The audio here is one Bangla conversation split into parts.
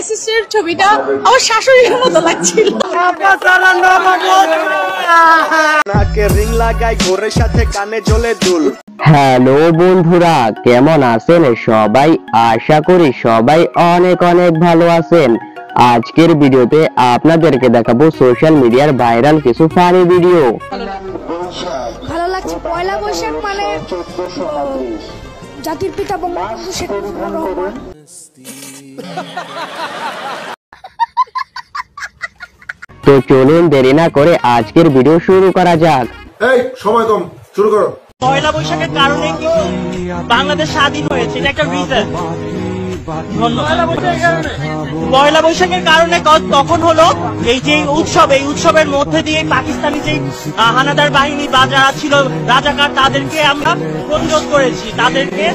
ফ্যাসিস্টের ছবিটা আমার শাশুড়ির মতো লাগছিল। হ্যালো বন্ধুরা, কেমন আছেন সবাই? আশা করি সবাই অনেক অনেক ভালো আছেন। আজকের ভিডিওতে আপনাদেরকে দেখাবো সোশ্যাল মিডিয়ার ভাইরাল কিছু ফানি ভিডিও। ভালো লাগছে। পয়লা বৈশাখ মানে জাতির পিতা বঙ্গবন্ধু শেখ মুজিবুর রহমান। তো চলুন দেরি না করে আজকের ভিডিও শুরু করা যাক। এই সময় কম, শুরু করো। পয়লা বৈশাখের কারণে কিন্তু বাংলাদেশ স্বাধীন হয়েছে, এটা একটা রিজন। পয়লা বৈশাখের কারণে তখন হলো এই যে উৎসবের মধ্যে দিয়ে পাকিস্তানি যে হানাদার বাহিনী বা যারা ছিল রাজাকার, তাদেরকে আমরা প্রতিরোধ করেছি। তাদেরকে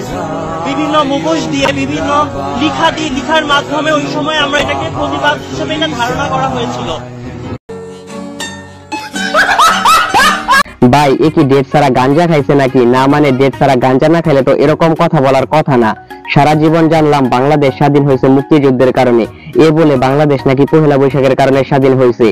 বিভিন্ন মুখোশ দিয়ে, বিভিন্ন লিখার মাধ্যমে ওই সময় আমরা এটাকে প্রতিবাদ হিসেবে এটা ধারণা করা হয়েছিল। ভাই এ কি ডেট ছাড়া গাঞ্জা খাইছে নাকি? না মানে ডেট ছাড়া গাঞ্জা না খেলে তো এরকম কথা বলার কথা না। সারা জীবন জানলাম বাংলাদেশ স্বাধীন হয়েছে মুক্তিযুদ্ধের কারণে, এ বলে বাংলাদেশ নাকি পহেলা বৈশাখের কারণে স্বাধীন হয়েছে।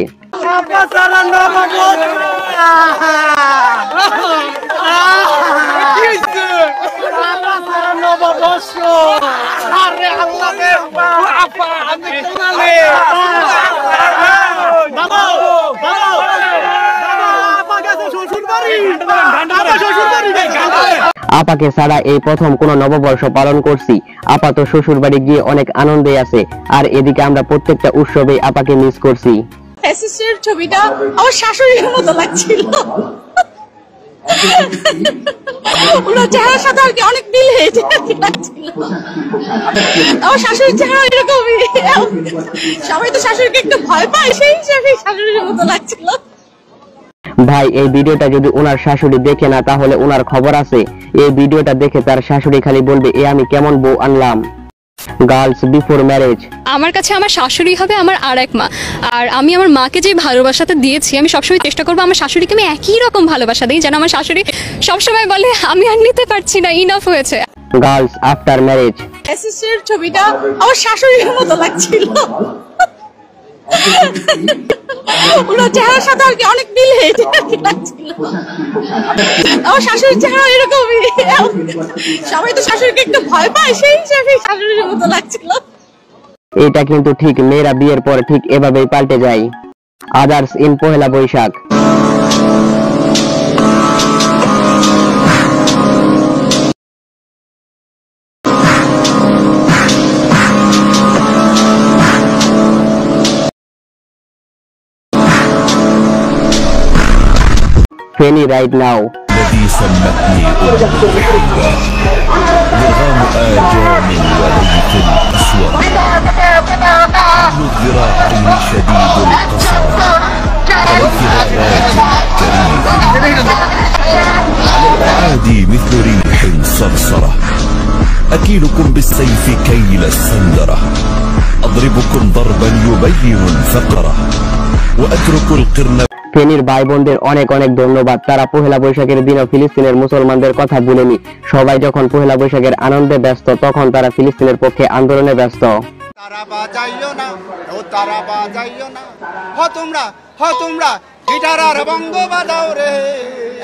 আপাকে ছাড়া এই প্রথম কোন নববর্ষ পালন করছি। আপা তো শ্বশুর বাড়ি গিয়ে অনেক আনন্দে আছে, আর এদিকে আমরা প্রত্যেকটা উৎসবে আপাকে মিস করছি। ফ্যাসিস্টের ছবিটা আমার শাশুড়ির মতো লাগছিল। ওনার চেহারার সাথে আর কি অনেক মিল হয়েছে লাগছিল। আমার শাশুড়ির চেহারা এরকমই, সবাই তো শাশুড়িকে একটু ভয় পায়, সেই হিসাবে শাশুড়ির মতো লাগছিল। ভাই এই ভিডিওটা যদি ওনার শাশুড়ি দেখে না, তাহলে ওনার খবর আছে। এই ভিডিওটা দেখে তার শাশুড়ি খালি বলবে, এ আমি কেমন বউ আনলাম। Girls before marriage. আমার কাছে আমার শাশুড়ি হবে আমার আরেক মা, আর আমি আমার মাকে যে ভালোবাসাটা দিয়েছি, আমি সবসময় চেষ্টা করবো আমার শাশুড়িকে আমি একই রকম ভালোবাসা দিই, যেন আমার শাশুড়ি সবসময় বলে আমি আর নিতে পারছি না, ইনাফ হয়েছে। Girls after marriage. ফ্যাসিস্টের ছবিটা আমার শাশুড়ির মতো লাগছিল। ওনার চেহারার সাথে আর কি অনেক মিল হয়েছে লাগছিল। আমার শাশুড়ির চেহারা এরকমই, সবাই তো শাশুড়িকে একটু ভয় পায়, সেই হিসাবে শাশুড়ির মতো লাগছিল। এটা কিন্তু ঠিক, মেয়েরা বিয়ের পর ঠিক এভাবেই পাল্টে যায়। Others in Pohela Boishakh. Fanny right now. الذي سمتني مرغام آجام وليث أسود، كل الذراعين شديد القسى، عليك غراج كريم، على الأعادي مثل ريح صرصرة، أكيلكم بالسيف كيل السندرة، أضربكم ضربا يبين الفقرة، وأترك القرن। ফেনীর ভাই বোনদের অনেক অনেক ধন্যবাদ। তারা পহেলা বৈশাখের দিনও ফিলিস্তিনের মুসলমানদের কথা ভুলেনি। সবাই যখন পহেলা বৈশাখের আনন্দে ব্যস্ত, তখন তারা ফিলিস্তিনের পক্ষে আন্দোলনে ব্যস্ত। তারা বাজাইও না, ও তারা বাজাইও না, তোমরা গিটার আর বঙ্গ বাজাও রে,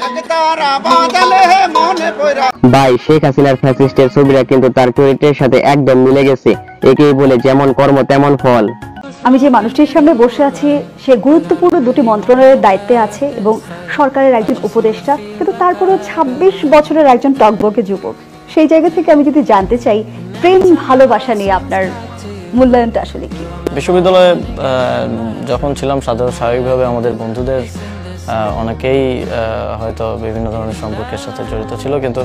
এক তারা বাজালে মনে পড়া। ভাই শেখ হাসিনার ফ্যাসিস্টের ছবিটা কিন্তু তার চরিত্রের সাথে একদম মিলে গেছে। একেই বলে যেমন কর্ম তেমন ফল। আমি যে মানুষটির সামনে বসে আছি, সে গুরুত্বপূর্ণ দুটি মন্ত্রণালয়ের দায়িত্বে আছে এবং সরকারের একজন উপদেষ্টা, কিন্তু তারপরেও 26 বছরের একজন টকবকে যুবক। সেই জায়গা থেকে আমি যদি জানতে চাই, প্রেম ভালোবাসা নিয়ে আপনার মূল্যায়নটা আসলে কি? বিশ্ববিদ্যালয়ে যখন ছিলাম, স্বাভাবিকভাবে আমাদের বন্ধুদের অনেকেই হয়তো বিভিন্ন ধরনের সম্পর্কের সাথে জড়িত ছিল, কিন্তু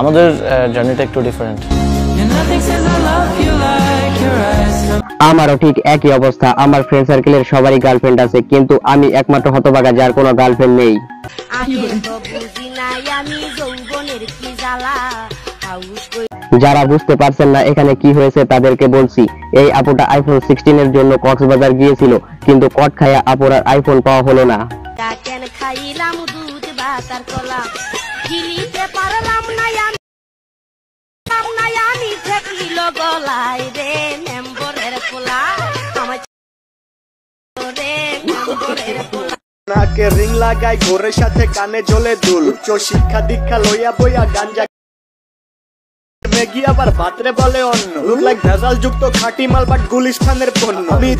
আমাদের জার্নিটা একটু ডিফারেন্ট। আমারও ঠিক একই অবস্থা। আমার ফ্রেন্ড সার্কেলের সবারই গার্লফ্রেন্ড আছে, কিন্তু আমি একমাত্র হতভাগা যার কোনো গার্লফ্রেন্ড নেই। যারা বুঝতে পারছেন না এখানে কি হয়েছে, তাদেরকে বলছি, এই আপুটা আইফোন 16 এর জন্য কক্সবাজার গিয়েছিল, কিন্তু কট খায়া আপুর আর আইফোন পাওয়া হলো না। নাকে রিং লাগাই ঘোরের সাথে কানে জ্বলে দুল উচ্চ শিক্ষা দীক্ষা লইয়া বইয়া গাঞ্জা মেগি আবার ভাতরে বলে অন্য লুক লাইক ভেজাল যুক্ত খাঁটি মাল বাট গুলিস্তানের পণ্য আমি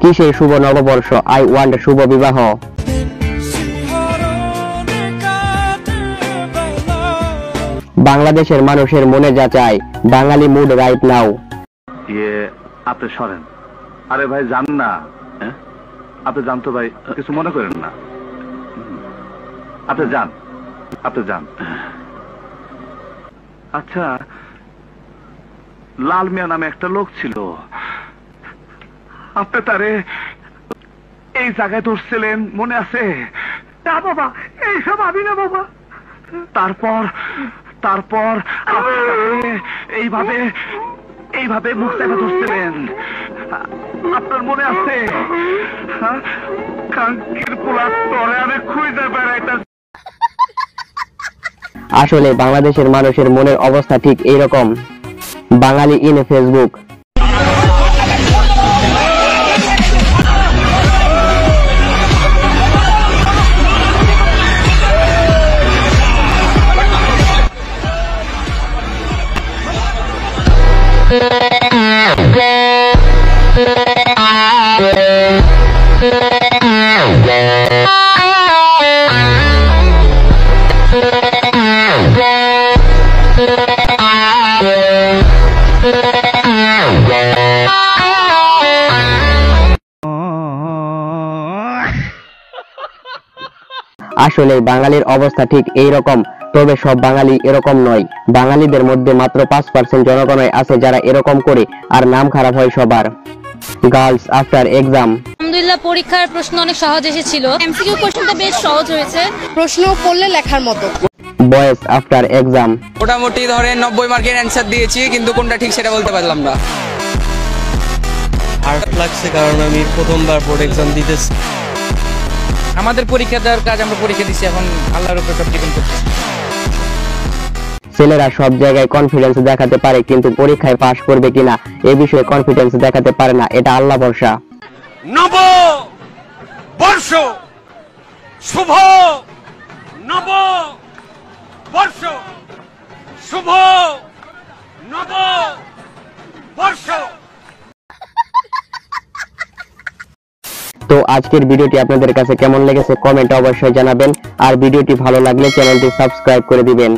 কিসের শুভ নববর্ষ? আই ওয়ান্ট শুভ বিবাহ। বাংলাদেশের মানুষের মনে যা চায়, বাঙালি মুড রাইট নাও। আপনি সরেন। আরে ভাই যান না, আপনি যান তো ভাই, কিছু মনে করেন না। আপনি যান, আপনি যান। আচ্ছা, লাল মিয়া নামে একটা লোক ছিল, আপনি তারে এই জায়গায় ধরছিলেন, মনে আছে? না বাবা, এইসব আমি না বাবা। তারপর তারপর এইভাবে এইভাবে মুখ দেখা ধরছিলেন, আপনার মনে আছে? কাঙ্কির পোলার তরে আমি খুঁজে বেড়াইতে। আসলে বাংলাদেশের মানুষের মনের অবস্থা ঠিক এইরকম। বাঙালি ইন ফেসবুক। আসলে বাঙালির অবস্থা ঠিক এই রকম, তবে সব বাঙালি এরকম নয়। বাঙালিদের মধ্যে মাত্র 5% জনগণই আছে যারা এরকম করে, আর নাম খারাপ হয় সবার। Girls after exam. আলহামদুলিল্লাহ, পরীক্ষার প্রশ্ন অনেক সহজ এসেছিল। এমসিকিউ কোশ্চেনটা বেশ সহজ হয়েছে, প্রশ্ন পড়লে লেখার মতো। Boys after exam. মোটামুটি ধরেন 90 মার্কের অ্যানসার দিয়েছি, কিন্তু কোনটা ঠিক সেটা বলতে পারলাম না। হার্ড লাগছে কারণ আমি প্রথমবার বোর্ড এক্সাম দিতেছি। আমাদের পরীক্ষা দেওয়ার কাজ আমরা পরীক্ষা দিচ্ছি, এখন আল্লাহর উপর সব ডিপেন্ড করছে। ছেলেরা সব জায়গায় কনফিডেন্স দেখাতে পারে, কিন্তু পরীক্ষায় পাশ করবে কিনা এ বিষয়ে কনফিডেন্স দেখাতে পারে না, এটা আল্লাহ ভরসা। নব বর্ষ শুভ, নব বর্ষ শুভ, নব বর্ষ। তো আজকের ভিডিওটি আপনাদের কাছে কেমন লেগেছে কমেন্টে অবশ্যই জানাবেন, আর ভিডিওটি ভালো লাগলে চ্যানেলটি সাবস্ক্রাইব করে দিবেন।